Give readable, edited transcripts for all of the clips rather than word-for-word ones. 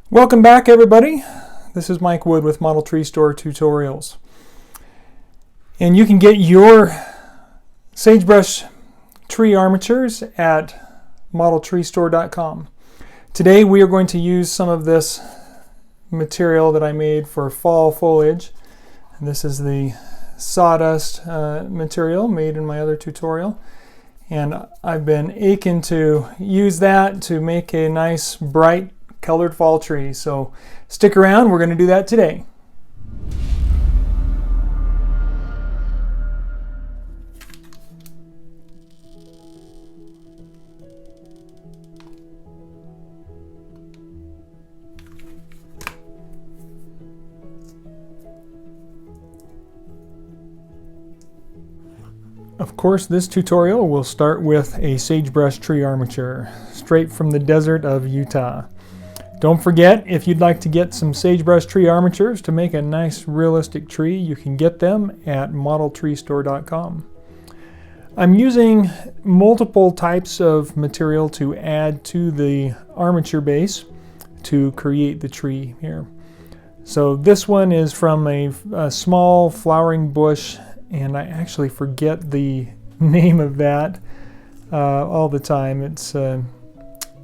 Welcome back, everybody. This is Mike Wood with Model Tree Store Tutorials. And you can get your sagebrush tree armatures at modeltreestore.com. Today we are going to use some of this material that I made for fall foliage. And this is the sawdust material made in my other tutorial. And I've been aching to use that to make a nice bright colored fall tree. So stick around, we're going to do that today. Of course, this tutorial will start with a sagebrush tree armature, straight from the desert of Utah. Don't forget, if you'd like to get some sagebrush tree armatures to make a nice realistic tree, you can get them at modeltreestore.com. I'm using multiple types of material to add to the armature base to create the tree here. So this one is from a small flowering bush, and I actually forget the name of that all the time.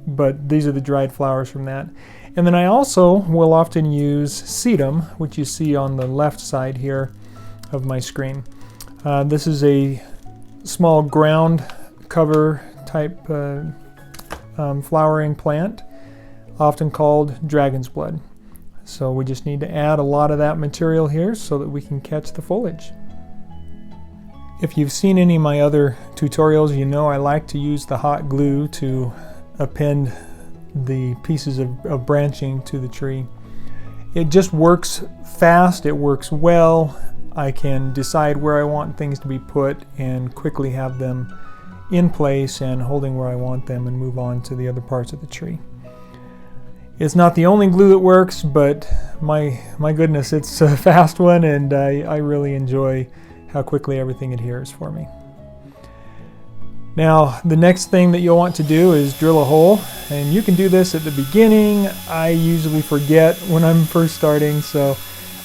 But these are the dried flowers from that. And then I also will often use sedum, which you see on the left side here of my screen. This is a small ground cover type flowering plant, often called dragon's blood. So we just need to add a lot of that material here so that we can catch the foliage. If you've seen any of my other tutorials, you know I like to use the hot glue to append the pieces of branching to the tree. It just works fast, it works well. I can decide where I want things to be put and quickly have them in place and holding where I want them and move on to the other parts of the tree. It's not the only glue that works, but my goodness, it's a fast one, and I really enjoy how quickly everything adheres for me. Now, the next thing that you'll want to do is drill a hole, and you can do this at the beginning. I usually forget when I'm first starting, so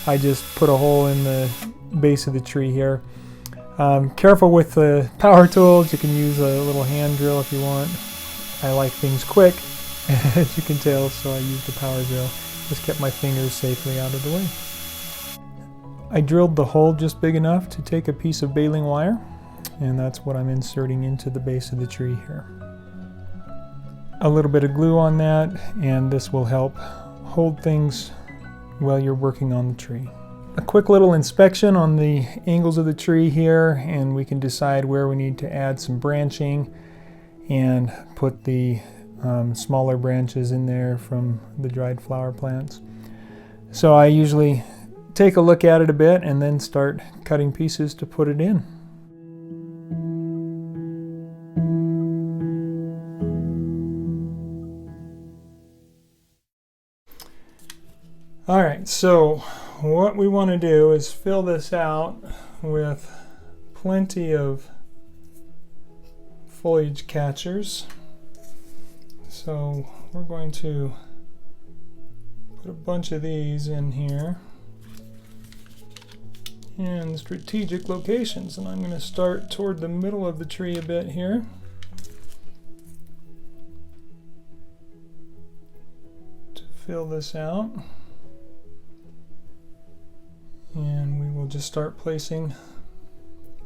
I just put a hole in the base of the tree here. Careful with the power tools. You can use a little hand drill if you want. I like things quick, as you can tell, so I use the power drill. Just kept my fingers safely out of the way. I drilled the hole just big enough to take a piece of baling wire, and that's what I'm inserting into the base of the tree here. A little bit of glue on that, and this will help hold things while you're working on the tree. A quick little inspection on the angles of the tree here, and we can decide where we need to add some branching and put the smaller branches in there from the dried flower plants. So I usually take a look at it a bit and then start cutting pieces to put it in. All right, so what we want to do is fill this out with plenty of foliage catchers. So we're going to put a bunch of these in here in strategic locations, and I'm going to start toward the middle of the tree a bit here. To fill this out. And we will just start placing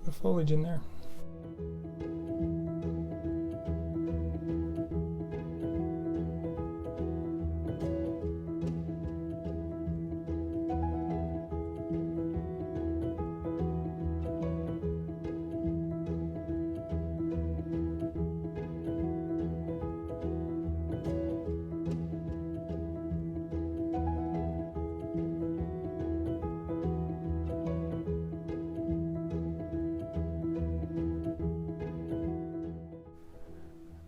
the foliage in there.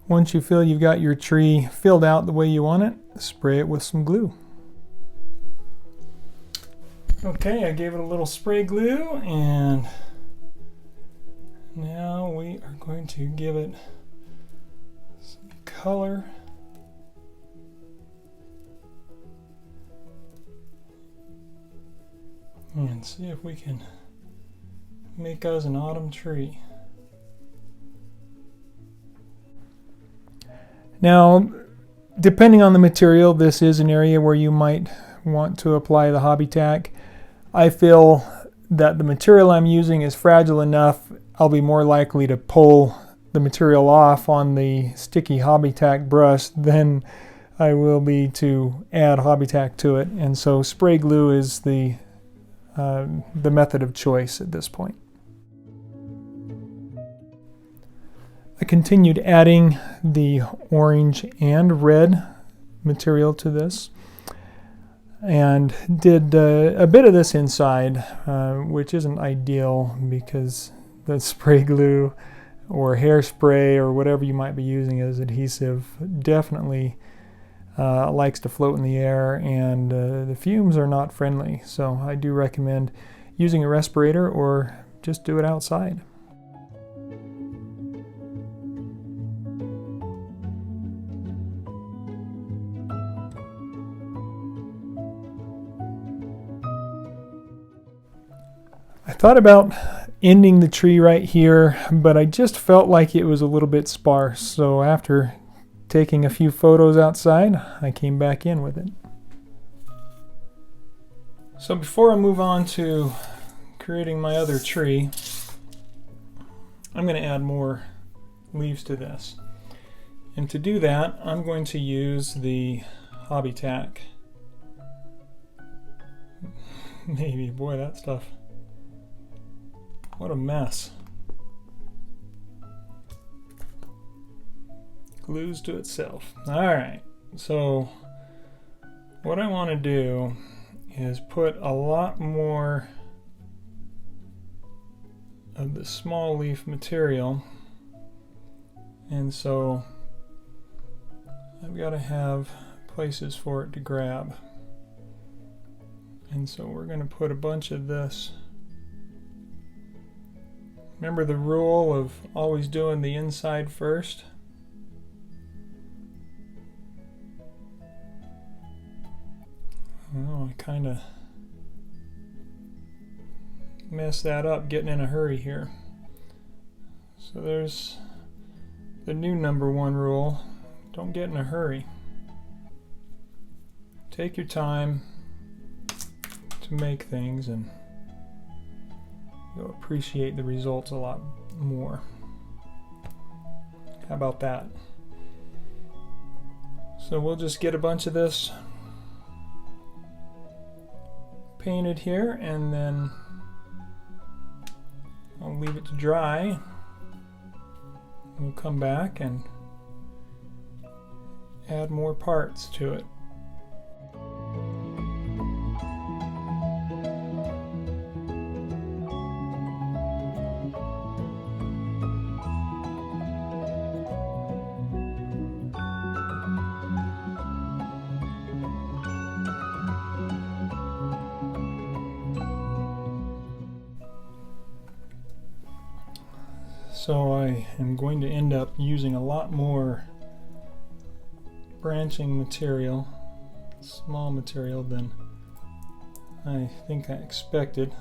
Once you feel you've got your tree filled out the way you want it, spray it with some glue. Okay, I gave it a little spray glue, and now we are going to give it some color. and see if we can make us an autumn tree. Now, depending on the material, this is an area where you might want to apply the hobby tack. I feel that the material I'm using is fragile enough, I'll be more likely to pull the material off on the sticky hobby tack brush than I will be to add hobby tack to it. And so spray glue is the method of choice at this point. I continued adding the orange and red material to this, and did a bit of this inside, which isn't ideal because the spray glue or hairspray or whatever you might be using as adhesive definitely likes to float in the air, and the fumes are not friendly. So I do recommend using a respirator or just do it outside. I thought about ending the tree right here, but I just felt like it was a little bit sparse. So after taking a few photos outside, I came back in with it. So before I move on to creating my other tree, I'm going to add more leaves to this. And to do that, I'm going to use the hobby tack. Maybe, boy, that stuff. What a mess. Glues to itself. Alright, so what I want to do is put a lot more of the small leaf material, and so I've got to have places for it to grab. And so we're going to put a bunch of this. Remember the rule of always doing the inside first? Well, I kind of messed that up getting in a hurry here. So there's the new #1 rule. Don't get in a hurry. Take your time to make things, and you'll appreciate the results a lot more. How about that? So we'll just get a bunch of this painted here, and then I'll leave it to dry. We'll come back and add more parts to it. So I am going to end up using a lot more branching material, small material, than I think I expected.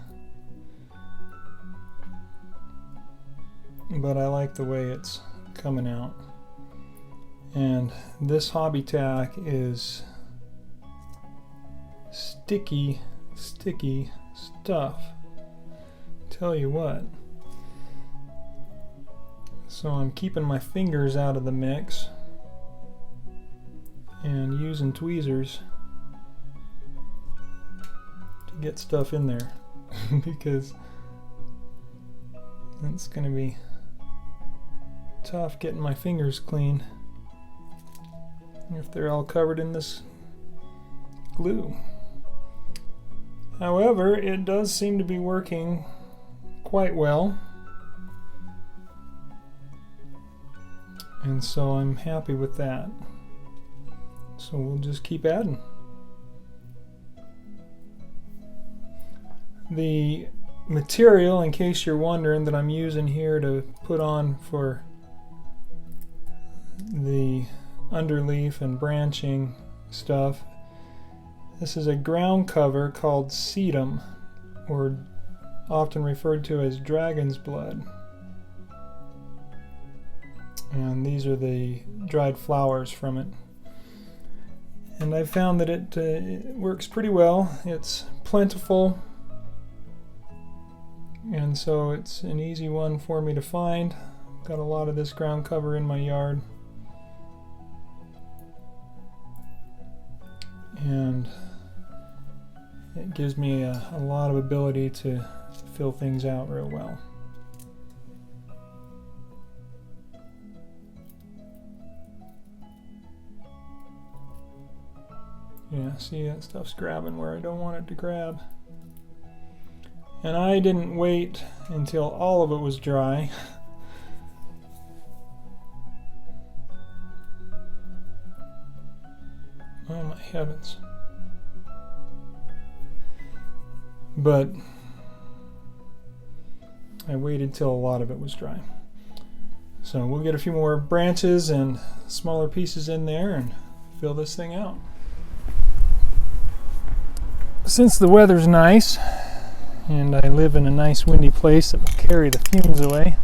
But I like the way it's coming out. And this hobby tack is sticky stuff. Tell you what. So I'm keeping my fingers out of the mix and using tweezers to get stuff in there because it's going to be tough getting my fingers clean if they're all covered in this glue. However, it does seem to be working quite well. And so I'm happy with that. So we'll just keep adding. The material, in case you're wondering, that I'm using here to put on for the underleaf and branching stuff, this is a ground cover called sedum. or often referred to as dragon's blood. And these are the dried flowers from it. And I've found that it works pretty well. It's plentiful, and so it's an easy one for me to find. Got a lot of this ground cover in my yard. And it gives me a lot of ability to fill things out real well. Yeah, see, that stuff's grabbing where I don't want it to grab. And I didn't wait until all of it was dry. Oh my heavens. But I waited till a lot of it was dry. So we'll get a few more branches and smaller pieces in there and fill this thing out. Since the weather's nice, and I live in a nice windy place that will carry the fumes away,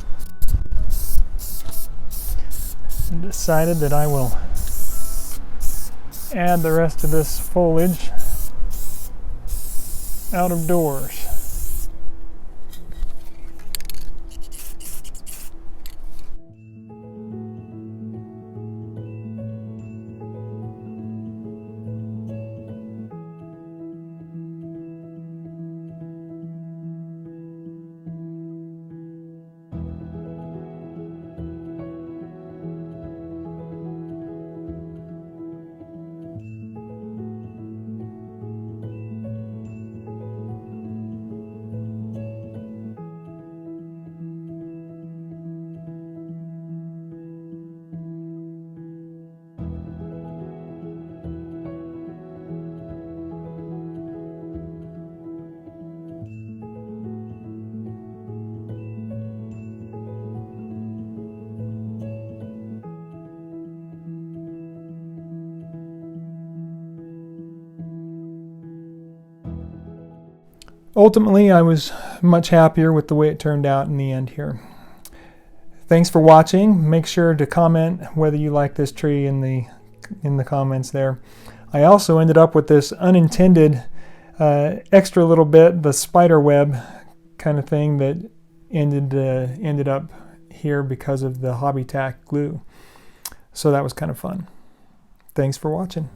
I decided that I will add the rest of this foliage out of doors. Ultimately, I was much happier with the way it turned out in the end here. Thanks for watching. Make sure to comment whether you like this tree in the comments there. I also ended up with this unintended extra little bit, the spider web kind of thing that ended up here because of the Hobby Tack glue. So that was kind of fun. Thanks for watching.